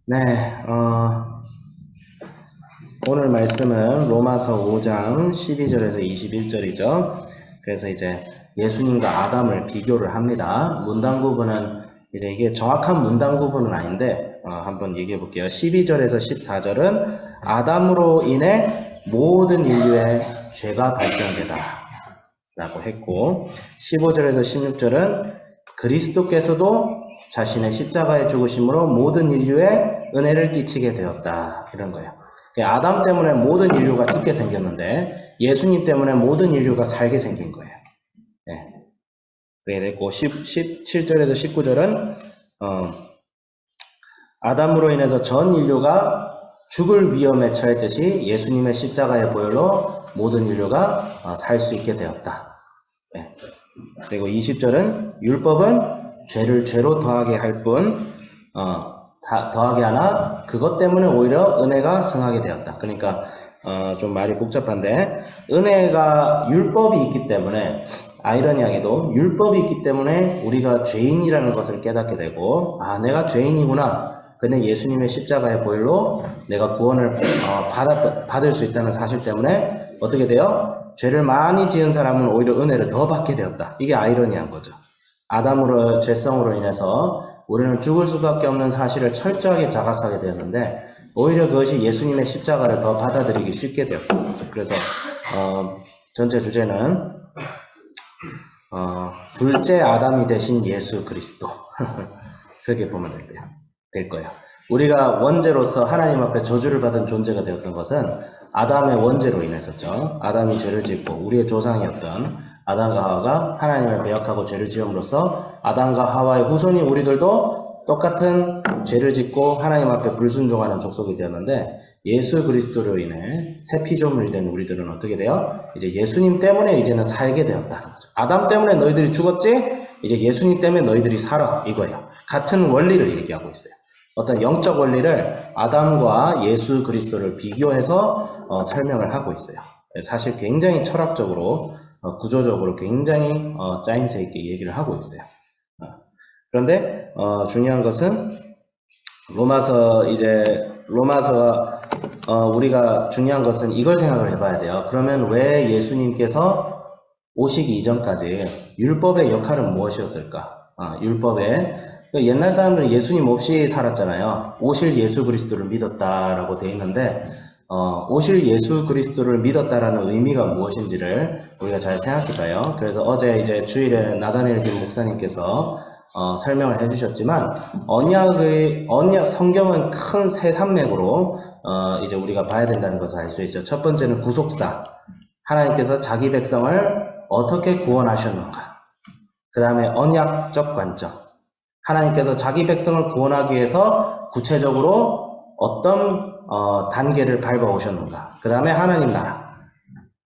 네, 오늘 말씀은 로마서 5장 12절에서 21절이죠. 그래서 이제 예수님과 아담을 비교를 합니다. 문단 구분은 이제 이게 정확한 문단 구분은 아닌데 한번 얘기해 볼게요. 12절에서 14절은 아담으로 인해 모든 인류의 죄가 발생되다 라고 했고, 15절에서 16절은 그리스도께서도 자신의 십자가의 죽으심으로 모든 인류에 은혜를 끼치게 되었다, 이런 거예요. 아담 때문에 모든 인류가 죽게 생겼는데 예수님 때문에 모든 인류가 살게 생긴 거예요. 네. 그게 됐고, 17절에서 19절은 아담으로 인해서 전 인류가 죽을 위험에 처했듯이 예수님의 십자가의 보혈로 모든 인류가 살 수 있게 되었다. 네. 그리고 20절은 율법은 죄를 죄로 더하게 할 뿐 더하게 하나 그것 때문에 오히려 은혜가 승하게 되었다. 그러니까 좀 말이 복잡한데, 은혜가 율법이 있기 때문에, 아이러니하게도 율법이 있기 때문에 우리가 죄인이라는 것을 깨닫게 되고, 내가 죄인이구나. 근데 예수님의 십자가의 보혈로 내가 구원을 받을 수 있다는 사실 때문에 어떻게 돼요? 죄를 많이 지은 사람은 오히려 은혜를 더 받게 되었다. 이게 아이러니한 거죠. 아담으로 죄성으로 인해서 우리는 죽을 수밖에 없는 사실을 철저하게 자각하게 되었는데, 오히려 그것이 예수님의 십자가를 더 받아들이기 쉽게 되었다. 그래서 전체 주제는 둘째 아담이 되신 예수 그리스도 그렇게 보면 될 거예요. 우리가 원죄로서 하나님 앞에 저주를 받은 존재가 되었던 것은 아담의 원죄로 인해서죠. 아담이 죄를 짓고 우리의 조상이었던 아담과 하와가 하나님을 배역하고 죄를 지음으로써 아담과 하와의 후손이 우리들도 똑같은 죄를 짓고 하나님 앞에 불순종하는 족속이 되었는데, 예수 그리스도로 인해 새 피조물이 된 우리들은 어떻게 돼요? 이제 예수님 때문에 이제는 살게 되었다는 거죠. 아담 때문에 너희들이 죽었지? 이제 예수님 때문에 너희들이 살아, 이거예요. 같은 원리를 얘기하고 있어요. 어떤 영적 원리를 아담과 예수 그리스도를 비교해서 설명을 하고 있어요. 사실 굉장히 철학적으로 구조적으로 굉장히 짜임새 있게 얘기를 하고 있어요. 그런데 중요한 것은 로마서 우리가 중요한 것은 이걸 생각을 해봐야 돼요. 그러면 왜 예수님께서 오시기 이전까지 율법의 역할은 무엇이었을까? 율법의 옛날 사람들은 예수님 없이 살았잖아요. 오실 예수 그리스도를 믿었다라고 돼 있는데, 오실 예수 그리스도를 믿었다라는 의미가 무엇인지를 우리가 잘 생각해봐요. 그래서 어제 이제 주일에 나다니엘 김 목사님께서 설명을 해주셨지만, 언약 성경은 큰 세 산맥으로 이제 우리가 봐야 된다는 것을 알 수 있죠. 첫 번째는 구속사, 하나님께서 자기 백성을 어떻게 구원하셨는가. 그 다음에 언약적 관점, 하나님께서 자기 백성을 구원하기 위해서 구체적으로 어떤 단계를 밟아오셨는가. 그 다음에 하나님 나라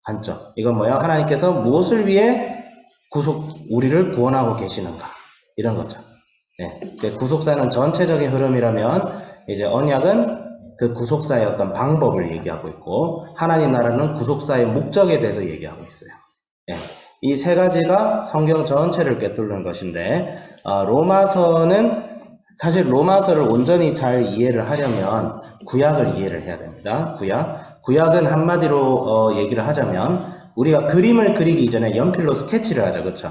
관점, 이건 뭐예요? 하나님께서 무엇을 위해 우리를 구원하고 계시는가, 이런 거죠. 네. 구속사는 전체적인 흐름이라면, 이제 언약은 그 구속사의 어떤 방법을 얘기하고 있고, 하나님 나라는 구속사의 목적에 대해서 얘기하고 있어요. 네. 이 세 가지가 성경 전체를 꿰뚫는 것인데, 로마서는 사실 로마서를 온전히 잘 이해를 하려면 구약을 이해를 해야 됩니다. 구약은 한마디로 얘기를 하자면, 우리가 그림을 그리기 이전에 연필로 스케치를 하죠. 그렇죠?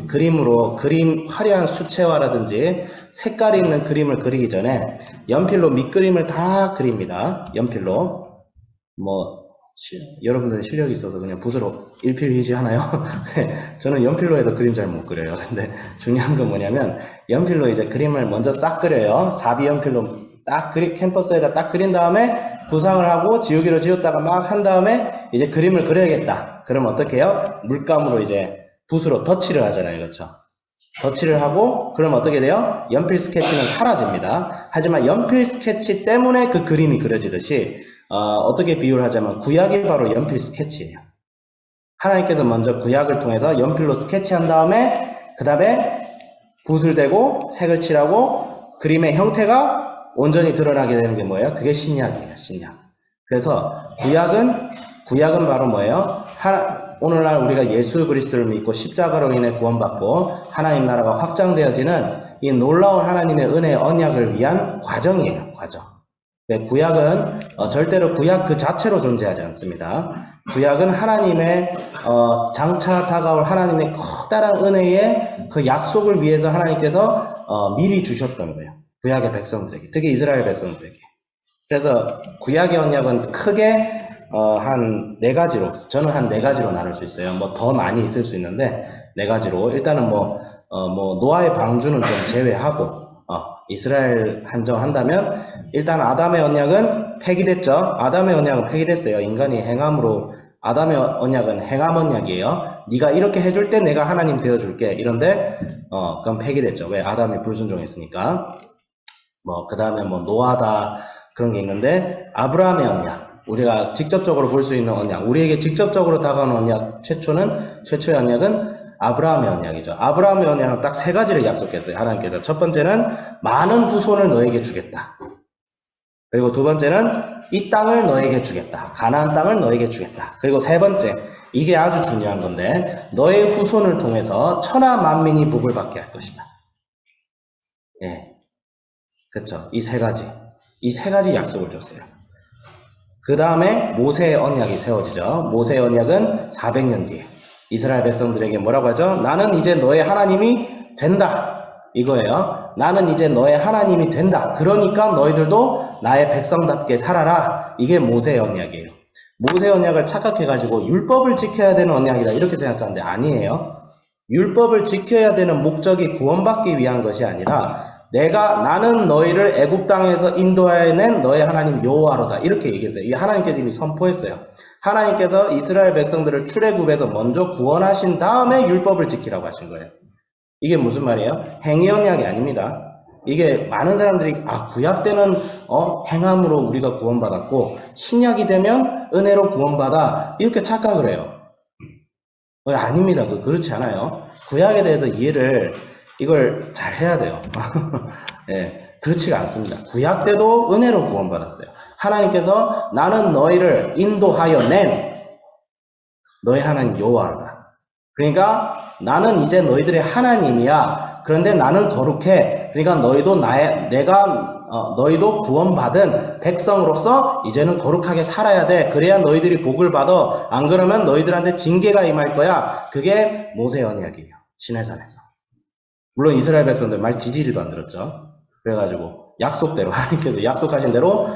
그림으로 화려한 수채화라든지 색깔이 있는 그림을 그리기 전에 연필로 밑그림을 다 그립니다. 연필로. 여러분들은 실력이 있어서 그냥 붓으로 일필휘지 하나요? 저는 연필로 해도 그림 잘 못 그려요. 근데 중요한 건 뭐냐면, 연필로 이제 그림을 먼저 싹 그려요. 사비 연필로 캔버스에다 딱 그린 다음에 구상을 하고 지우개로 지웠다가 막 한 다음에 이제 그림을 그려야겠다. 그럼 어떻게 해요? 물감으로 이제 붓으로 덧칠을 하잖아요. 그렇죠? 덧칠을 하고, 그럼 어떻게 돼요? 연필 스케치는 사라집니다. 하지만 연필 스케치 때문에 그 그림이 그려지듯이, 어떻게 비유를 하자면 구약이 바로 연필 스케치예요. 하나님께서 먼저 구약을 통해서 연필로 스케치한 다음에 그 다음에 붓을 대고 색을 칠하고 그림의 형태가 온전히 드러나게 되는 게 뭐예요? 그게 신약이에요. 신약. 그래서 구약은 바로 뭐예요? 오늘날 우리가 예수 그리스도를 믿고 십자가로 인해 구원받고 하나님 나라가 확장되어지는 이 놀라운 하나님의 은혜의 언약을 위한 과정이에요. 과정. 구약은 절대로 구약 그 자체로 존재하지 않습니다. 구약은 하나님의 장차 다가올 하나님의 커다란 은혜의 그 약속을 위해서 하나님께서 미리 주셨던 거예요. 구약의 백성들에게, 특히 이스라엘 백성들에게. 그래서 구약의 언약은 크게 한 4가지로, 저는 한 4가지로 나눌 수 있어요. 뭐 더 많이 있을 수 있는데 4가지로. 일단은 노아의 방주는 좀 제외하고 이스라엘 한정한다면 일단 아담의 언약은 폐기됐죠. 아담의 언약은 폐기됐어요. 인간이 행함으로. 아담의 언약은 행함 언약이에요. 네가 이렇게 해줄 때 내가 하나님 되어줄게. 이런데 그건 폐기됐죠. 왜? 아담이 불순종했으니까. 그 다음에 노아다 그런 게 있는데, 아브라함의 언약, 우리가 직접적으로 볼 수 있는 언약, 우리에게 직접적으로 다가오는 언약, 최초의 언약은 아브라함의 언약이죠. 아브라함의 언약은 딱 3가지를 약속했어요. 하나님께서. 첫 번째는 많은 후손을 너에게 주겠다. 그리고 2번째는 이 땅을 너에게 주겠다. 가나안 땅을 너에게 주겠다. 그리고 3번째, 이게 아주 중요한 건데, 너의 후손을 통해서 천하 만민이 복을 받게 할 것이다. 예, 그렇죠. 이 3가지 약속을 줬어요. 그 다음에 모세의 언약이 세워지죠. 모세의 언약은 400년 뒤에 이스라엘 백성들에게 뭐라고 하죠? 나는 이제 너의 하나님이 된다. 이거예요. 나는 이제 너의 하나님이 된다. 그러니까 너희들도 나의 백성답게 살아라. 이게 모세의 언약이에요. 모세의 언약을 착각해가지고 율법을 지켜야 되는 언약이다 이렇게 생각하는데 아니에요. 율법을 지켜야 되는 목적이 구원받기 위한 것이 아니라 나는 너희를 애굽 땅에서 인도해낸 너의 하나님 여호와로다 이렇게 얘기했어요. 이 하나님께서 이미 선포했어요. 하나님께서 이스라엘 백성들을 출애굽에서 먼저 구원하신 다음에 율법을 지키라고 하신 거예요. 이게 무슨 말이에요? 행위 언약이 아닙니다. 이게 많은 사람들이 구약 때는 행함으로 우리가 구원받았고 신약이 되면 은혜로 구원받아 이렇게 착각을 해요. 아닙니다. 그렇지 않아요. 구약에 대해서 이걸 잘 해야 돼요. 예, 그렇지가 않습니다. 구약 때도 은혜로 구원받았어요. 하나님께서 나는 너희를 인도하여 낸 너희 하나님 여호와로다. 그러니까 나는 이제 너희들의 하나님이야. 그런데 나는 거룩해. 그러니까 너희도 구원받은 백성으로서 이제는 거룩하게 살아야 돼. 그래야 너희들이 복을 받아. 안 그러면 너희들한테 징계가 임할 거야. 그게 모세의 언약이에요. 시내산에서. 물론 이스라엘 백성들 말 지지리도 안 들었죠. 그래가지고 약속대로 하나님께서 약속하신 대로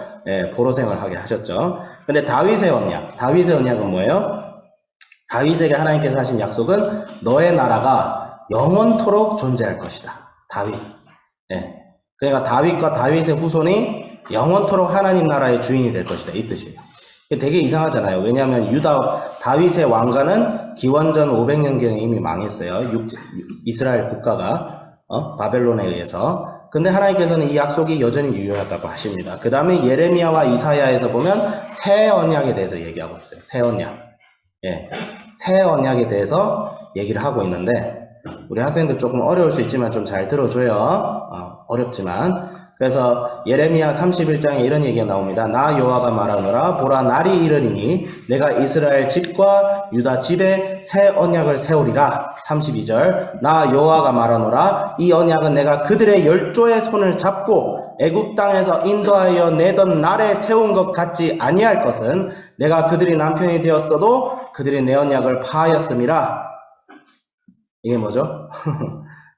포로생활을 하게 하셨죠. 근데 다윗의 언약은 뭐예요? 다윗에게 하나님께서 하신 약속은 너의 나라가 영원토록 존재할 것이다. 다윗. 그러니까 다윗과 다윗의 후손이 영원토록 하나님 나라의 주인이 될 것이다. 이 뜻이에요. 되게 이상하잖아요. 왜냐하면 다윗의 왕가는 기원전 500년경에 이미 망했어요. 이스라엘 국가가 바벨론에 의해서. 근데 하나님께서는 이 약속이 여전히 유효하다고 하십니다. 그 다음에 예레미야와 이사야에서 보면 새 언약에 대해서 얘기하고 있어요. 새 언약. 새 언약에 대해서 얘기를 하고 있는데 우리 학생들 조금 어려울 수 있지만 좀 잘 들어줘요. 어렵지만. 그래서 예레미야 31장에 이런 얘기가 나옵니다. 나 여호와가 말하노라 보라 날이 이르리니 내가 이스라엘 집과 유다 집에 새 언약을 세우리라. 32절 나 여호와가 말하노라 이 언약은 내가 그들의 열조의 손을 잡고 애굽 땅에서 인도하여 내던 날에 세운 것 같지 아니할 것은 내가 그들이 남편이 되었어도 그들이 내 언약을 파하였음이라. 이게 뭐죠?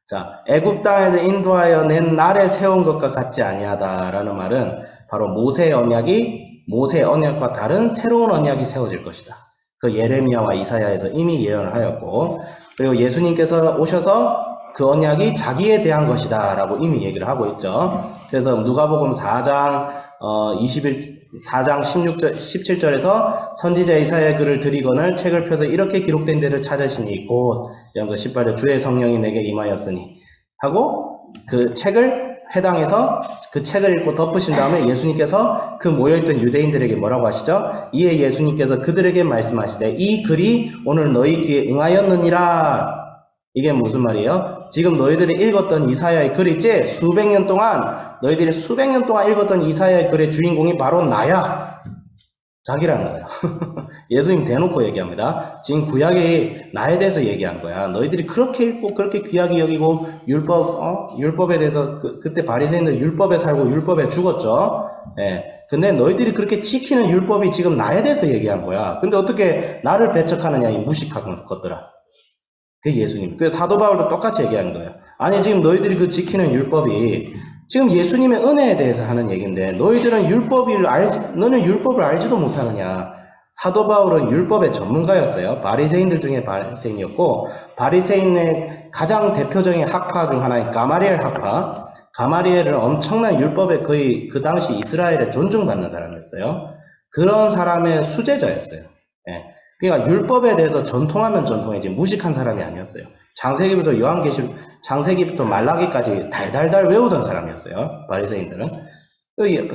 자, 애굽 땅에서 인도하여 낸 날에 세운 것과 같지 아니하다라는 말은 바로 모세의 언약과 다른 새로운 언약이 세워질 것이다. 그 예레미야와 이사야에서 이미 예언을 하였고, 그리고 예수님께서 오셔서 그 언약이 자기에 대한 것이다 라고 이미 얘기를 하고 있죠. 그래서 누가복음 4장 17절에서 선지자 이사야의 글을 드리거늘 책을 펴서 이렇게 기록된 데를 찾으시니 곧 이런 거 18절 주의 성령이 내게 임하였으니 하고 그 책을 해당해서 그 책을 읽고 덮으신 다음에 예수님께서 그 모여있던 유대인들에게 뭐라고 하시죠? 이에 예수님께서 그들에게 말씀하시되 이 글이 오늘 너희 귀에 응하였느니라. 이게 무슨 말이에요? 지금 너희들이 읽었던 이사야의 글 있지? 너희들이 수백 년 동안 읽었던 이사야의 글의 주인공이 바로 나야. 자기라는 거예요. 예수님 대놓고 얘기합니다. 지금 구약이 나에 대해서 얘기한 거야. 너희들이 그렇게 읽고 그렇게 귀하게 여기고 율법에 대해서 그때 바리새인들 율법에 살고 율법에 죽었죠. 예. 근데 너희들이 그렇게 지키는 율법이 지금 나에 대해서 얘기한 거야. 근데 어떻게 나를 배척하느냐 이 무식한 것들아. 그 예수님. 그 사도 바울도 똑같이 얘기하는 거예요. 아니 지금 너희들이 그 지키는 율법이 지금 예수님의 은혜에 대해서 하는 얘기인데 너희들은 너는 율법을 알지도 못하느냐. 사도 바울은 율법의 전문가였어요. 바리새인들 중에 바리새인이었고 바리새인의 가장 대표적인 학파 중 하나인 가마리엘 학파. 가마리엘은 엄청난 율법에 거의 그 당시 이스라엘에 존중받는 사람이었어요. 그런 사람의 수제자였어요. 예. 그러니까 율법에 대해서 전통하면 전통이지 무식한 사람이 아니었어요. 창세기부터 말라기까지 달달달 외우던 사람이었어요. 바리새인들은.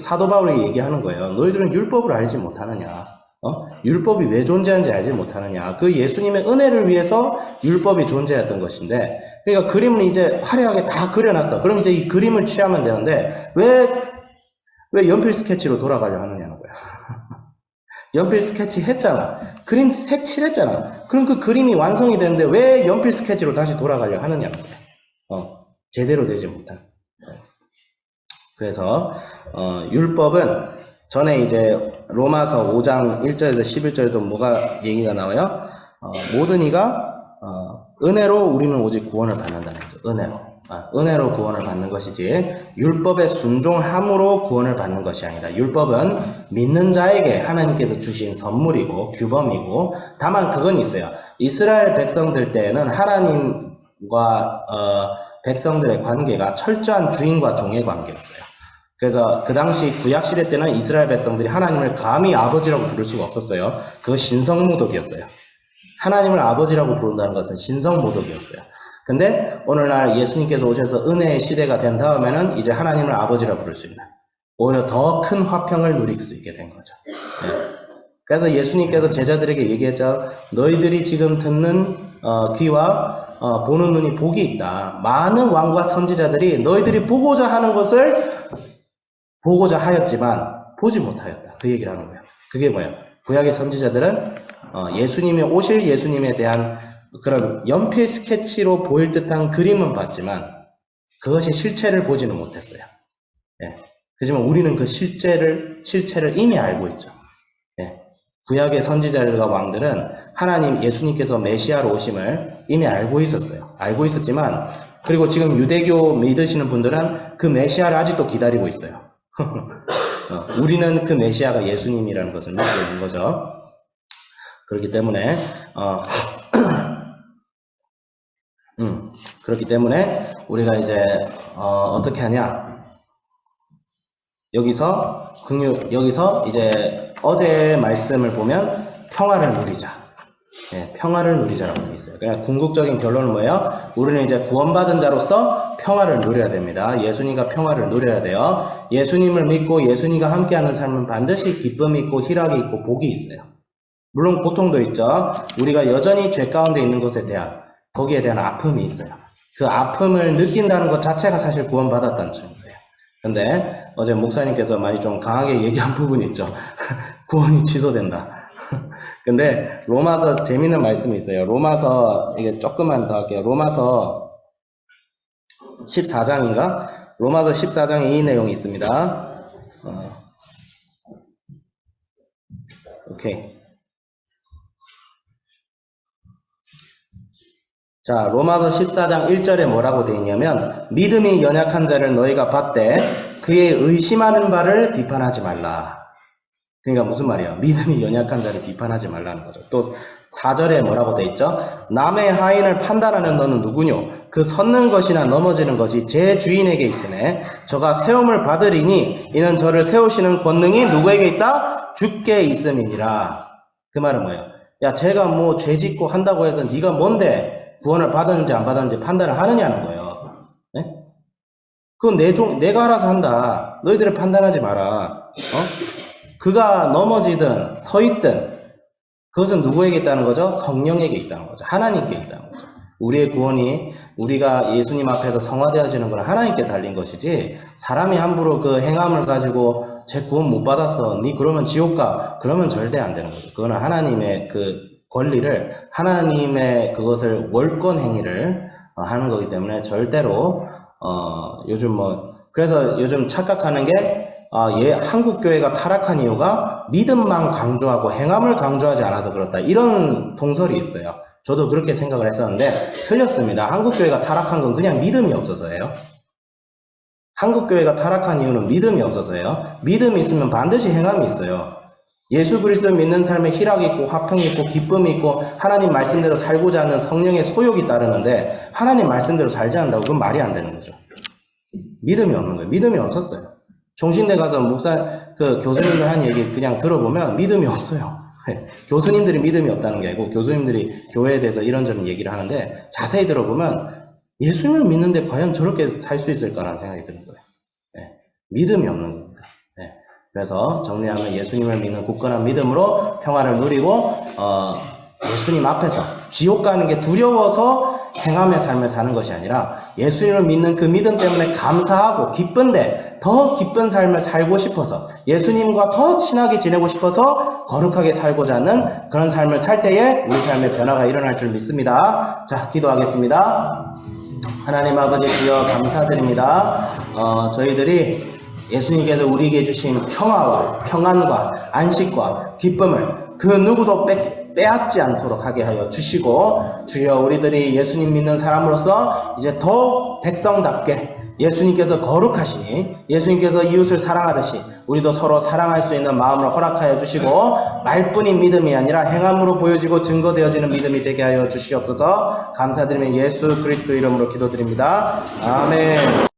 사도 바울이 얘기하는 거예요. 너희들은 율법을 알지 못하느냐. 율법이 왜 존재하는지 알지 못하느냐. 그 예수님의 은혜를 위해서 율법이 존재했던 것인데 그러니까 그림을 이제 화려하게 다 그려놨어. 그럼 이제 이 그림을 취하면 되는데 왜 연필 스케치로 돌아가려 하느냐는 거야. 연필 스케치 했잖아. 그림 색칠했잖아. 그럼 그 그림이 완성이 되는데 왜 연필 스케치로 다시 돌아가려 하느냐는 거야. 제대로 되지 못한. 그래서 율법은 전에 이제 로마서 5장 1절에서 11절에도 뭐가 얘기가 나와요? 모든 이가 은혜로 우리는 오직 구원을 받는다는 거죠. 은혜로 구원을 받는 것이지 율법의 순종함으로 구원을 받는 것이 아니다. 율법은 믿는 자에게 하나님께서 주신 선물이고 규범이고 다만 그건 있어요. 이스라엘 백성들 때에는 하나님과 백성들의 관계가 철저한 주인과 종의 관계였어요. 그래서 그 당시 구약시대 때는 이스라엘 백성들이 하나님을 감히 아버지라고 부를 수가 없었어요. 그거 신성모독이었어요. 하나님을 아버지라고 부른다는 것은 신성모독이었어요. 근데 오늘날 예수님께서 오셔서 은혜의 시대가 된 다음에는 이제 하나님을 아버지라 부를 수 있는 오히려 더 큰 화평을 누릴 수 있게 된 거죠. 네. 그래서 예수님께서 제자들에게 얘기했죠. 너희들이 지금 듣는 귀와 보는 눈이 복이 있다. 많은 왕과 선지자들이 너희들이 보고자 하는 것을 보고자 하였지만 보지 못하였다. 그 얘기를 하는 거예요. 그게 뭐예요? 구약의 선지자들은 예수님이 오실 예수님에 대한 그런 연필 스케치로 보일 듯한 그림은 봤지만 그것이 실체를 보지는 못했어요. 예. 하지만 우리는 그 실체를 이미 알고 있죠. 예. 구약의 선지자들과 왕들은 하나님 예수님께서 메시아로 오심을 이미 알고 있었어요. 알고 있었지만 그리고 지금 유대교 믿으시는 분들은 그 메시아를 아직도 기다리고 있어요. 우리는 그 메시아가 예수님이라는 것을 믿고 있는 거죠. 그렇기 때문에 우리가 이제 어떻게 하냐? 여기서 이제 어제의 말씀을 보면 평화를 누리자. 예, 평화를 누리자라고 되어 있어요. 그냥 궁극적인 결론은 뭐예요? 우리는 이제 구원받은 자로서 평화를 누려야 됩니다. 예수님과 평화를 누려야 돼요. 예수님을 믿고 예수님과 함께하는 삶은 반드시 기쁨이 있고 희락이 있고 복이 있어요. 물론 고통도 있죠. 우리가 여전히 죄 가운데 있는 것에 대한 거기에 대한 아픔이 있어요. 그 아픔을 느낀다는 것 자체가 사실 구원받았다는 증거예요. 근데 어제 목사님께서 많이 좀 강하게 얘기한 부분이 있죠. 구원이 취소된다. 근데 로마서 재밌는 말씀이 있어요. 로마서 이게 조금만 더 할게요. 로마서 14장인가? 로마서 14장에 이 내용이 있습니다. 오케이. 자, 로마서 14장 1절에 뭐라고 되어 있냐면 믿음이 연약한 자를 너희가 봤되 그의 의심하는 바를 비판하지 말라. 그러니까 무슨 말이야? 믿음이 연약한 자를 비판하지 말라는 거죠. 또 4절에 뭐라고 되어 있죠? 남의 하인을 판단하는 너는 누구뇨? 그 섰는 것이나 넘어지는 것이 제 주인에게 있으네. 저가 세움을 받으리니 이는 저를 세우시는 권능이 누구에게 있다? 주께 있음이니라. 그 말은 뭐예요? 야, 제가 뭐 죄 짓고 한다고 해서 네가 뭔데 구원을 받았는지 안 받았는지 판단을 하느냐는 거예요. 네? 그건 내가 알아서 한다. 너희들을 판단하지 마라. 그가 넘어지든 서 있든 그것은 누구에게 있다는 거죠? 성령에게 있다는 거죠. 하나님께 있다는 거죠. 우리의 구원이 우리가 예수님 앞에서 성화되어지는 건 하나님께 달린 것이지, 사람이 함부로 그 행함을 가지고 제 구원 못 받았어, 니 그러면 지옥 가, 그러면 절대 안 되는 거죠. 그거는 하나님의 그 권리를, 하나님의 그것을 월권 행위를 하는 거기 때문에 절대로 요즘 그래서 요즘 착각하는 게 한국 교회가 타락한 이유가 믿음만 강조하고 행함을 강조하지 않아서 그렇다, 이런 통설이 있어요. 저도 그렇게 생각을 했었는데 틀렸습니다. 한국 교회가 타락한 건 그냥 믿음이 없어서예요. 한국 교회가 타락한 이유는 믿음이 없어서예요. 믿음이 있으면 반드시 행함이 있어요. 예수 그리스도를 믿는 삶에 희락이 있고 화평이 있고 기쁨이 있고 하나님 말씀대로 살고자 하는 성령의 소욕이 따르는데, 하나님 말씀대로 살지 않는다고 그건 말이 안 되는 거죠. 믿음이 없는 거예요. 믿음이 없었어요. 종신대 가서 교수님들 한 얘기 그냥 들어보면 믿음이 없어요. 교수님들이 믿음이 없다는 게 아니고 교수님들이 교회에 대해서 이런저런 얘기를 하는데, 자세히 들어보면 예수님을 믿는데 과연 저렇게 살 수 있을까라는 생각이 드는 거예요. 믿음이 없는 겁니다. 그래서 정리하면 예수님을 믿는 굳건한 믿음으로 평화를 누리고 예수님 앞에서 지옥 가는 게 두려워서 행함의 삶을 사는 것이 아니라, 예수님을 믿는 그 믿음 때문에 감사하고 기쁜데 더 기쁜 삶을 살고 싶어서, 예수님과 더 친하게 지내고 싶어서 거룩하게 살고자 하는 그런 삶을 살 때에 우리 삶의 변화가 일어날 줄 믿습니다. 자, 기도하겠습니다. 하나님 아버지, 주여 감사드립니다. 저희들이 예수님께서 우리에게 주신 평화와 평안과 안식과 기쁨을 그 누구도 빼앗지 않도록 하게 하여 주시고, 주여 우리들이 예수님 믿는 사람으로서 이제 더 백성답게, 예수님께서 거룩하시니 예수님께서 이웃을 사랑하듯이 우리도 서로 사랑할 수 있는 마음을 허락하여 주시고, 말뿐인 믿음이 아니라 행함으로 보여지고 증거되어지는 믿음이 되게 하여 주시옵소서. 감사드리며 예수 그리스도 이름으로 기도드립니다. 아멘.